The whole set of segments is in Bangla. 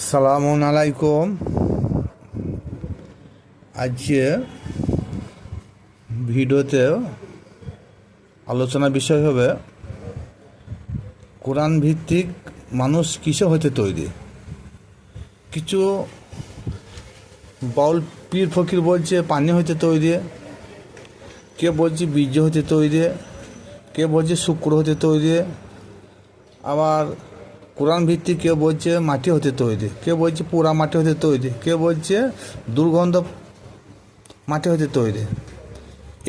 আসসালামু আলাইকুম। আজকে ভিডিওতে আলোচনার বিষয় হবে কোরআন ভিত্তিক মানুষ কিসে হতে তৈরি। কিছু বাউল পীর ফকির বলছে পানি হতে তৈরি, কে বলছে বীর্য হতে তৈরি, কে বলছে শুক্র হতে তৈরি, আবার কোরআন ভিত্তিক কেউ বলছে মাটি হতে তৈরি, কেউ বলছে পোড়া মাটি হতে তৈরি, কেউ বলছে দুর্গন্ধ মাটি হতে তৈরি।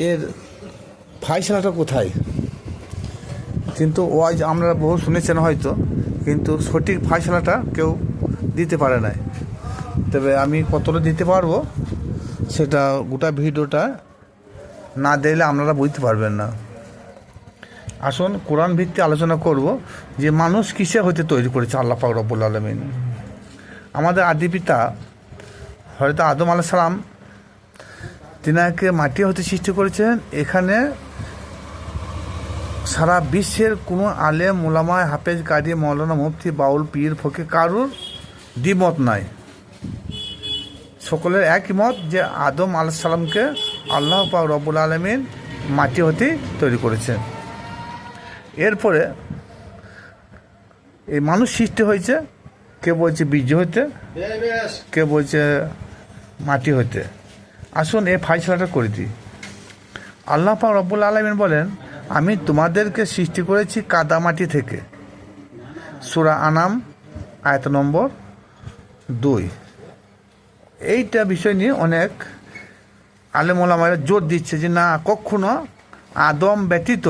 এর ফাইসলাটা কোথায়? কিন্তু ওয়াজ আমরা বহু শুনেছেন হয়তো, কিন্তু সঠিক ফাইসলাটা কেউ দিতে পারে নাই। তবে আমি কতটা দিতে পারবো সেটা গোটা ভিডিওটা না দিলে আপনারা বুঝতে পারবেন না। আসুন কোরআন ভিত্তিক আলোচনা করব যে মানুষ কিসে হতে তৈরি করেছে আল্লাহ পাক রব্বুল আলামিন। আমাদের আদি পিতা হয়তো আদম আলাইহিস সালাম, তিনাকে মাটি হতে সৃষ্টি করেছেন। এখানে সারা বিশ্বের কোনো আলেম ওলামায়ে হাফেজ কারি মৌলানা মুফতি বাউল পীর ফকির কারুর দ্বিমত নাই। সকলের একই মত যে আদম আলাইহিস সালামকে আল্লাহ পাক রব্বুল আলামিন মাটি হতে তৈরি করেছেন। এরপরে এই মানুষ সৃষ্টি হয়েছে, কে বলছে বীর্য হতে, কে বলছে মাটি হতে। আসুন এই ফাইসলাটা করে দিই। আল্লাহ পাক রব্বুল আলামিন বলেন, আমি তোমাদেরকে সৃষ্টি করেছি কাদা মাটি থেকে। সূরা আনাম আয়াত নম্বর 2। এইটা বিষয় নিয়ে অনেক আলেম ওলামারা জোর দিচ্ছে যে না, কখনো আদম ব্যতীত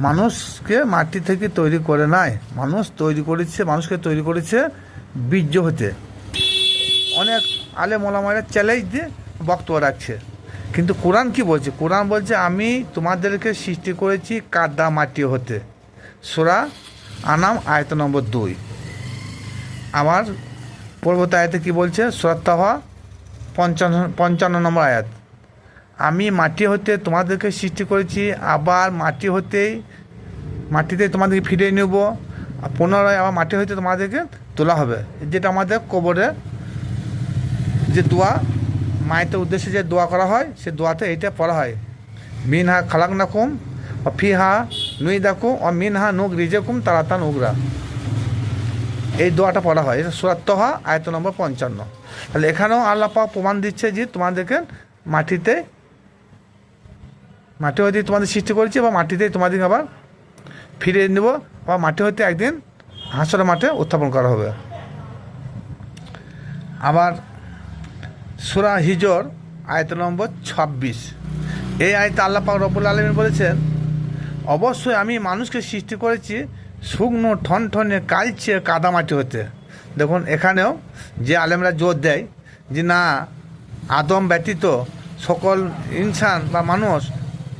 মানুষকে মাটি থেকে তৈরি করে নাই, মানুষকে তৈরি করেছে বীর্য হতে। অনেক আলেম ওলামারা চ্যালেঞ্জ দিয়ে বক্তব্য রাখছে, কিন্তু কোরআন কি বলছে? কোরআন বলছে আমি তোমাদেরকে সৃষ্টি করেছি কাদা মাটি হতে। সূরা আনাম আয়াত নম্বর 2। আমার পরবর্তী আয়াতে কি বলছে? সূরা তাহা 55 নম্বর আয়াত, আমি মাটি হতে তোমাদেরকে সৃষ্টি করেছি, আবার মাটিতে তোমাদেরকে ফিরিয়ে নেব, পুনরায় আবার মাটি হতে তোমাদেরকে তোলা হবে। যেটা আমাদের কবরে যে দোয়া, মায়ের উদ্দেশ্যে যে দোয়া করা হয়, সে দোয়াতে এইটা পড়া হয়, মিনহা খালাকনাকুম ও ফিহা নুইদাকুম ও মিনহা নুখরিজুকুম তারাতান উখরা। এই দোয়াটা পড়া হয়। এটা সূরা তাহা আয়াত নম্বর 55। তাহলে এখানেও আল্লাহ পাক প্রমাণ দিচ্ছে যে তোমাদেরকে মাটি হতে তোমাদের সৃষ্টি করেছি, বা মাটিতেই তোমাদেরকে আবার ফিরিয়ে নেব, বা মাটি হতে একদিন হাসরের মাঠে উত্থাপন করা হবে। আবার সূরা হিজর আয়াত নম্বর 26। এই আয়াতে আল্লাহ পাক রব্বুল আলামিন বলেছেন, অবশ্যই আমি মানুষকে সৃষ্টি করেছি শুকনো ঠনঠনে কালচে কাদামাটি হতে। দেখুন এখানেও যে আলেমরা জোর দেয় যে না, আদম ব্যতীত সকল ইনসান বা মানুষ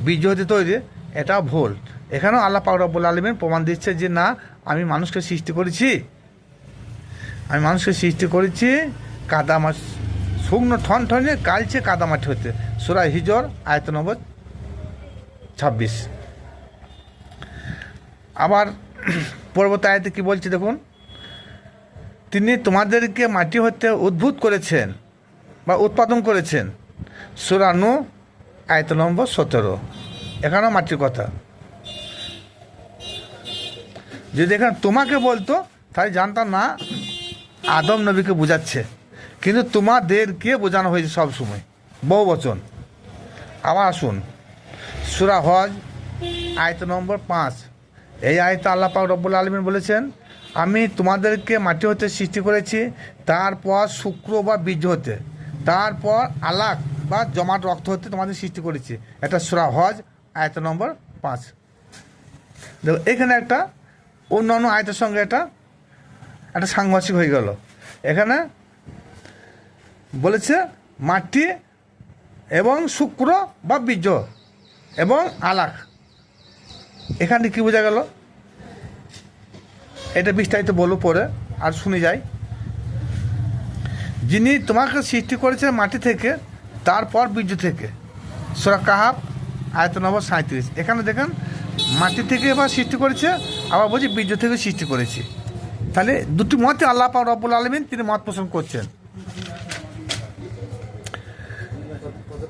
বীর্য হতে তৈরি, এটা ভুল। এখানেও আল্লাহ পাক রব্বুল আলামিন প্রমাণ দিচ্ছে যে না, আমি মানুষকে সৃষ্টি করেছি শুকনো ঠনঠনে কালচে কাদামাটি হতে। সূরা হিজর আয়াত নম্বর 26। আবার পরবর্তী আয়াতে কি বলছে দেখুন, তিনি তোমাদেরকে মাটি হতে উদ্ভূত করেছেন বা উৎপাদন করেছেন। সূরা নূহ আয়াত নম্বর 17। এখানেও মাটির কথা। যদি এখানে তোমাকে বলতো তাই জানতাম না আদম নবীকে বোঝাচ্ছে, কিন্তু তোমাদেরকে বোঝানো হয়েছে সব সময়, বহু বচন। আবার আসুন সূরা হজ আয়াত নম্বর 5। এই আয়াতে আল্লাহ পাক রব্বুল আলামিন বলেছেন, আমি তোমাদেরকে মাটি হতে সৃষ্টি করেছি, তারপর শুক্র বা বীর্য হতে, তারপর আলাক বা জমাট রক্ত হতে তোমাদের সৃষ্টি করেছি। এটা সূরা হজ আয়াত নম্বর 5। দেখো এখানে একটা অন্যান্য আয়াতের সঙ্গে একটা সাংঘর্ষিক হয়ে গেল। এখানে বলেছে মাটি এবং শুক্র বা বীর্য এবং আলাক। এখানে কি বোঝা গেল? এটা বিস্তারিত বলবো পরে, আর শুনে যাই। যিনি তোমাকে সৃষ্টি করেছে মাটি থেকে, তারপর বীর্য থেকে। সূরা কাহাফ আয়াত নম্বর 37। এখানে দেখেন মাটি থেকে এবার সৃষ্টি করেছে, আবার বলছি বীর্য থেকে সৃষ্টি করেছি। তাহলে দুটি মতে আল্লাহ পাক রব্বুল আলামিন তিনি মত পোষণ করছেন।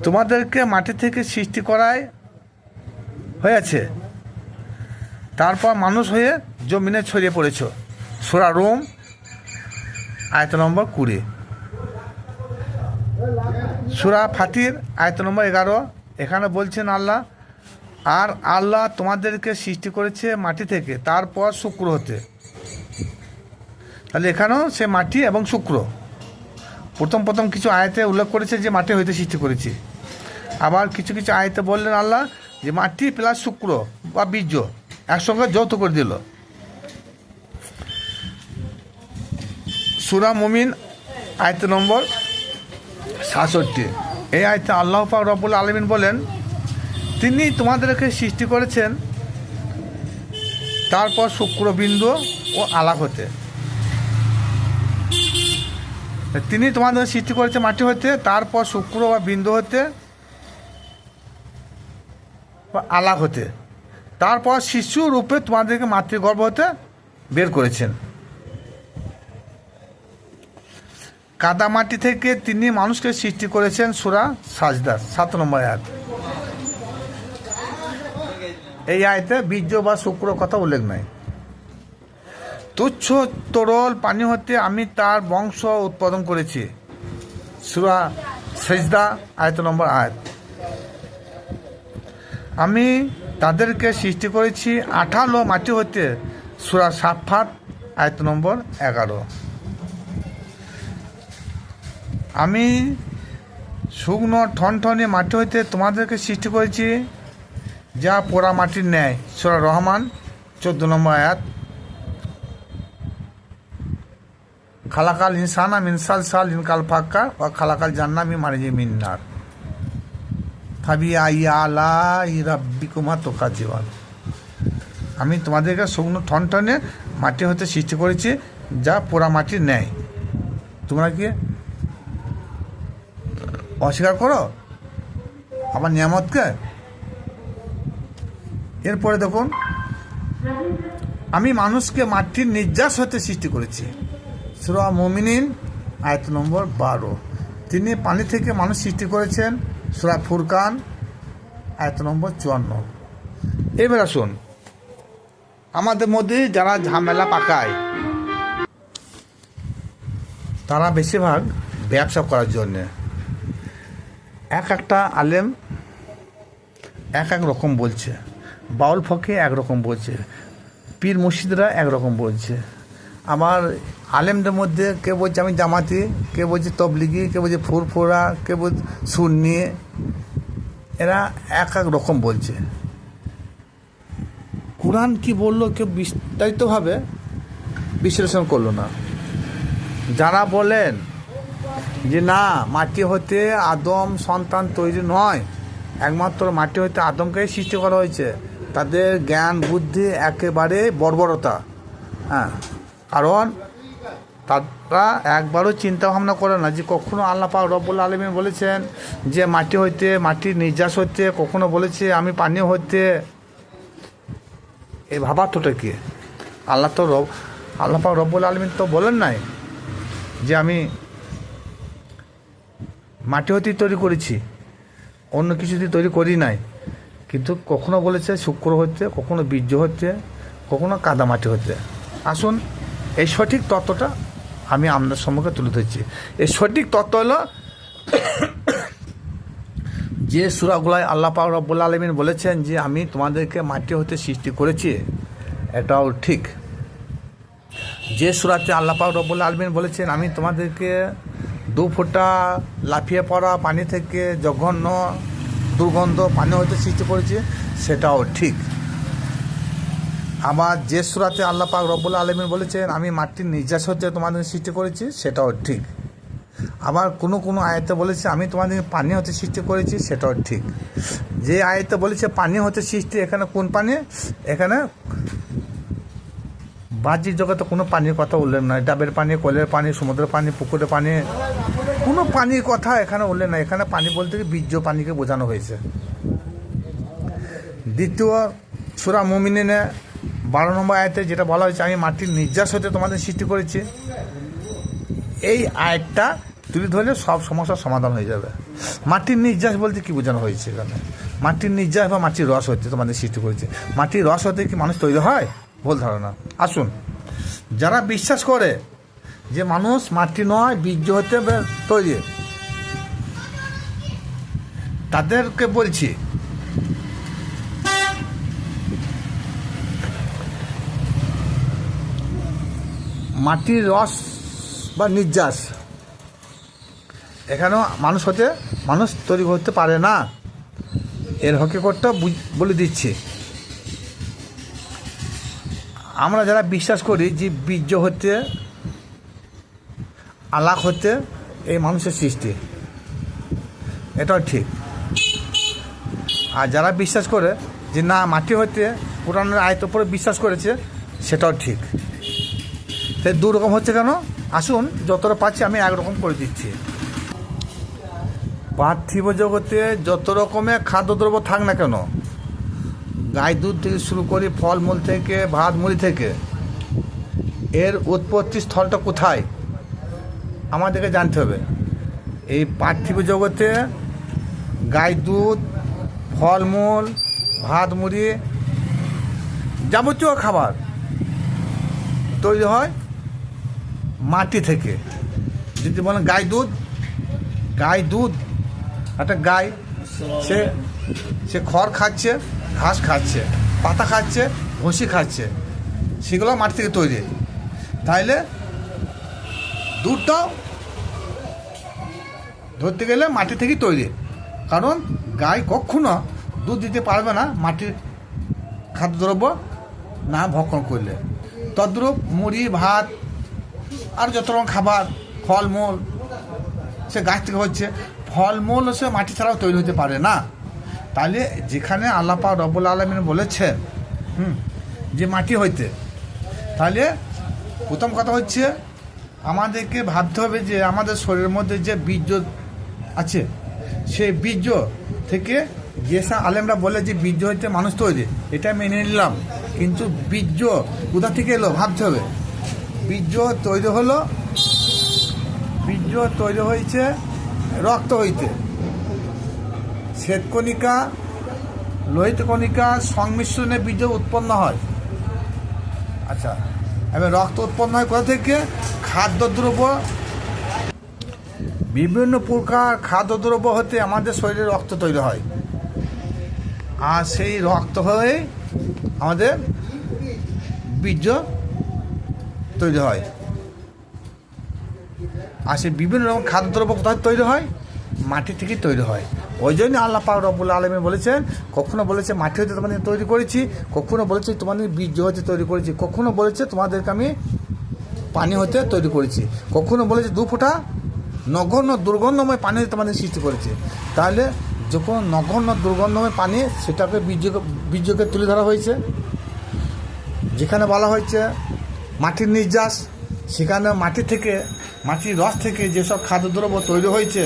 তোমাদেরকে মাটি থেকে সৃষ্টি করায় হয়েছে, তারপর মানুষ হয়ে জমিনে ছড়িয়ে পড়েছ। সূরা রুম আয়াত নম্বর 20। সূরা ফাতির আয়াত নম্বর 11। এখানে বলছেন আল্লাহ, আর আল্লাহ তোমাদেরকে সৃষ্টি করেছে মাটি থেকে, তারপর শুক্র হতে। তাহলে এখানেও সে মাটি এবং শুক্র প্রথম কিছু আয়াতে উল্লেখ করেছে যে মাটি হইতে সৃষ্টি করেছি। আবার কিছু কিছু আয়াতে বললেন আল্লাহ যে মাটি প্লাস শুক্র বা বীর্য একসঙ্গে যৌথ করে দিল। সূরা মুমিন আয়াত নম্বর 67। এই আয়াতে আল্লাহ পাক রব্বুল আলামিন বলেন, তিনি তোমাদেরকে সৃষ্টি করেছেন তারপর শুক্রবিন্দু ও আলাক হতে। তিনি তোমাদের সৃষ্টি করেছে মাটি হতে, তারপর শুক্র বা বিন্দু হতে বা আলাক হতে, তারপর শিশু রূপে তোমাদেরকে মাতৃগর্ভ হতে বের করেছেন। কাদা মাটি থেকে তিনি মানুষকে সৃষ্টি করেছেন। সূরা সাজদা 7 নম্বর আয়াত। এই আয়াতে বীর্য বা শুক্র কথা উল্লেখ নাই। তুচ্ছ তরল পানি হতে আমি তার বংশ উৎপাদন করেছি। সূরা সাজদা আয়াত নম্বর আয়াত। আমি তাদেরকে সৃষ্টি করেছি আঠালো মাটি হতে। সূরা সাফাত আয়াত নম্বর 11। আমি শুকনো ঠনঠনে মাটি হইতে তোমাদেরকে সৃষ্টি করেছি, যা পোড়া মাটির ন্যায়। সূরা রহমান 14 নম্বর আয়াত। খালাকাল ইনসানা মিন সালসালিন কাল ফাক্কা ওয়া খালাকাল জান্নাতা মিন মারিজিন মিন নার ফাবিআইয়ি আলাই রাব্বিকুমা তুকাজ্জিবান। আমি তোমাদেরকে শুকনো ঠনঠনে মাটি হতে সৃষ্টি করেছি, যা পোড়া মাটির ন্যায়। তোমরা কি অস্বীকার করো আমার নিয়ামতকে? এরপরে দেখুন, আমি মানুষকে মাটির নির্যাস হতে সৃষ্টি করেছি। সূরা মুমিনিন আয়াত নম্বর 12। তিনি পানি থেকে মানুষ সৃষ্টি করেছেন। সূরা ফুরকান আয়াত নম্বর 54। এবার আসুন, আমাদের মধ্যে যারা ঝামেলা পাকায় তারা বেশিরভাগ ব্যবসা করার জন্যে একটা আলেম এক রকম বলছে, বাউল ফকে একরকম বলছে, পীর মুর্শিদরা একরকম বলছে। আমার আলেমদের মধ্যে কে বলছে আমি জামাতি, কে বলছে তবলিগি, কে বলছে ফুরফুরা, কে বলছে সুন্নি। এরা এক রকম বলছে। কোরআন কি বললো কেউ বিস্তারিতভাবে বিশ্লেষণ করলো না। যারা বলেন যে না, মাটি হতে আদম সন্তান তৈরি নয়, একমাত্র মাটি হতে আদমকেই সৃষ্টি করা হয়েছে, তাদের জ্ঞান বুদ্ধি একেবারে বর্বরতা। হ্যাঁ, কারণ তারা একবারও চিন্তা ভাবনা করে না যে কখনো আল্লাহ পাক রব্বুল আলামিন বলেছেন যে মাটি হইতে, মাটির নির্যাস হইতে, কখনো বলেছে আমি পানি হইতে। এই ভাবার্থটা কি? আল্লাহ পাক রব্বুল আলামিন তো বলেন নাই যে আমি মাটি হতেই তৈরি করেছি, অন্য কিছু দিয়ে তৈরি করি নাই। কিন্তু কখনো বলেছে শুক্র হতে, কখনো বীর্য হতে, কখনো কাদা মাটি হতে। আসুন, এই সঠিক তত্ত্বটা আমি আপনার সম্মুখে তুলে ধরছি। এই সঠিক তত্ত্ব হলো যে সূরাগুলায় আল্লাহ পাক রব্বুল আলামিন বলেছেন যে আমি তোমাদেরকে মাটি হতে সৃষ্টি করেছি, এটাও ঠিক। যে সূরাতে আল্লাহ পাক রব্বুল আলামিন বলেছেন আমি তোমাদেরকে 2 ফোঁটা লাফিয়ে পড়া পানি থেকে জঘন্য দুর্গন্ধ পানি হতে সৃষ্টি করেছি, সেটাও ঠিক। আবার যে সূরাতে আল্লাহ পাক রব্বুল আলামিন বলেছেন আমি মাটির নির্যাস হতে তোমাদের সৃষ্টি করেছি, সেটাও ঠিক। আবার কোনো আয়াতে বলেছে আমি তোমাদের পানি হতে সৃষ্টি করেছি, সেটাও ঠিক। যে আয়াতে বলেছে পানি হতে সৃষ্টি, এখানে কোন পানি? এখানে বাহ্যিক জগতে কোনো পানির কথা উল্লেখ নয়। ডাবের পানি, কলের পানি, সমুদ্রের পানি, পুকুরের পানি, কোনো পানির কথা এখানে উল্লেখ নয়। এখানে পানি বলতে বীর্য পানিকে বোঝানো হয়েছে। দ্বিতীয় সূরা মুমিনিনে 12 নম্বর আয়াতে যেটা বলা হয়েছে, আমি মাটির নির্যাস হতে তোমাদের সৃষ্টি করেছি, এই আয়াতটা তুলে ধরলে সব সমস্যার সমাধান হয়ে যাবে। মাটির নির্যাস বলতে কি বোঝানো হয়েছে এখানে? মাটির নির্যাস বা মাটির রস হতে তোমাদের সৃষ্টি করেছে। মাটির রস হতে কি মানুষ তৈরি হয়? ভুল ধারণা। আসুন, যারা বিশ্বাস করে যে মানুষ মাটি নয় বীর্য হতে তৈরি, তাদেরকে বলছি মাটির রস বা নির্যাস এখানেও মানুষ তৈরি করতে পারে না। এর হকিকতটা বলে দিচ্ছি। আমরা যারা বিশ্বাস করি যে বীর্য হতে আলাক হতে এই মানুষের সৃষ্টি, এটাও ঠিক। আর যারা বিশ্বাস করে যে না মাটি হতে কোরআনের আয়াতের উপরে বিশ্বাস করেছে, সেটাও ঠিক। তাই দু রকম হচ্ছে কেন? আসুন, যতটা পাচ্ছি আমি একরকম করে দিচ্ছি। পার্থিব জগতে যত রকমের খাদ্যদ্রব্য থাক না কেন, গাই দুধ থেকে শুরু করে ফলমূল থেকে ভাত মুড়ি থেকে, এর উৎপত্তি স্থলটা কোথায় আমাদেরকে জানতে হবে। এই পার্থিব জগতে গাই দুধ, ফলমূল, ভাত মুড়ি, যাবতীয় খাবার তৈরি হয় মাটি থেকে। যদি বলেন গাই দুধ, একটা গাই সে খড় খাচ্ছে, ঘাস খাচ্ছে, পাতা খাচ্ছে, ভুসি খাচ্ছে, সেগুলো মাটি থেকে তৈরি। তাইলে দুধটাও ধরতে গেলে মাটি থেকেই তৈরি, কারণ গাই কখনো দুধ দিতে পারবে না মাটির খাদ্যদ্রব্য না ভক্ষণ করলে। তদ্রূপ মুড়ি, ভাত আর যত রকম খাবার, ফলমূল সে গাছ থেকে হচ্ছে, ফলমূল সে মাটি ছাড়াও তৈরি হতে পারে না। তাহলে যেখানে আল্লাহ পাক রব্বুল আলামিন বলেছেন যে মাটি হইতে, তাহলে প্রথম কথা হচ্ছে আমাদেরকে ভাবতে হবে যে আমাদের শরীরের মধ্যে যে বীর্য আছে, সেই বীর্য থেকে যেসব আলেমরা বলে যে বীর্য হইতে মানুষ তৈরি, এটা মেনে নিলাম। কিন্তু বীর্য কোথা থেকে এলো ভাবতে হবে। বীর্য তৈরি হয়েছে রক্ত হইতে, শ্বেতকণিকা, লোহিত কণিকা সংমিশ্রণে বীর্য উৎপন্ন হয়। আচ্ছা, এবার রক্ত উৎপন্ন হয় কোথা থেকে? খাদ্যদ্রব্য, বিভিন্ন প্রকার খাদ্যদ্রব্য হতে আমাদের শরীরে রক্ত তৈরি হয়, আর সেই রক্ত হয়ে আমাদের বীর্য তৈরি হয়। আর সেই বিভিন্ন রকম খাদ্যদ্রব্য কোথায় তৈরি হয়? মাটি থেকে তৈরি হয়। ওই জন্য আল্লাহ পাক রব্বুল আলামিন বলেছেন, কখনো বলেছে মাটি হতে তোমাদের তৈরি করেছি, কখনো বলেছে তোমাদের বীর্য হতে তৈরি করেছি, কখনো বলেছে তোমাদেরকে আমি পানি হতে তৈরি করেছি, কখনো বলেছে 2 ফোঁটা নগণ্য দুর্গন্ধময় পানি তোমাদের সৃষ্টি করেছে। তাহলে যখন নগণ্য দুর্গন্ধময় পানি, সেটাকে বীর্যকে তুলে ধরা হয়েছে। যেখানে বলা হয়েছে মাটির নির্যাস, সেখানে মাটির রস থেকে যেসব খাদ্যদ্রব্য তৈরি হয়েছে,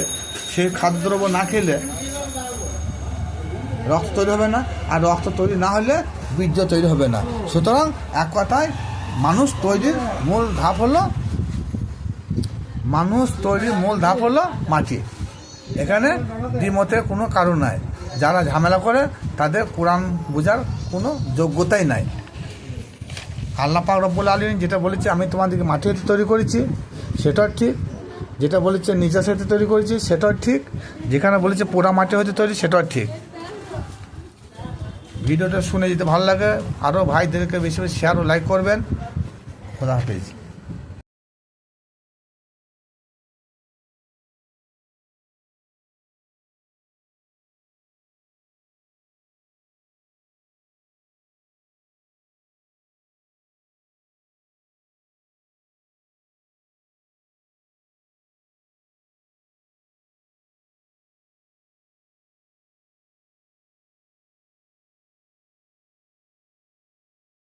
সেই খাদ্যদ্রব্য না খেলে রক্ত তৈরি হবে না, আর রক্ত তৈরি না হলে বীর্য তৈরি হবে না। সুতরাং এক কথায় মানুষ তৈরির মূল ধাপ হলো মাটি। এখানে দ্বিমতের কোনো কারণ নাই। যারা ঝামেলা করে তাদের কোরআন বোঝার কোনো যোগ্যতাই নাই। আল্লাহ পাক রব্বুল আলামিন যেটা বলেছে আমি তোমাদেরকে মাটি হতে তৈরি করেছি, সেটাও ঠিক। যেটা বলেছে নির্যাস হতে তৈরি করেছি, সেটাও ঠিক। যেখানে বলেছে পোড়া মাটি হতে তৈরি, সেটাও ঠিক। ভিডিওটা শুনে যদি ভালো লাগে, আরও ভাইদেরকে বেশি বেশি শেয়ার ও লাইক করবেন। খোদা হাফেজ।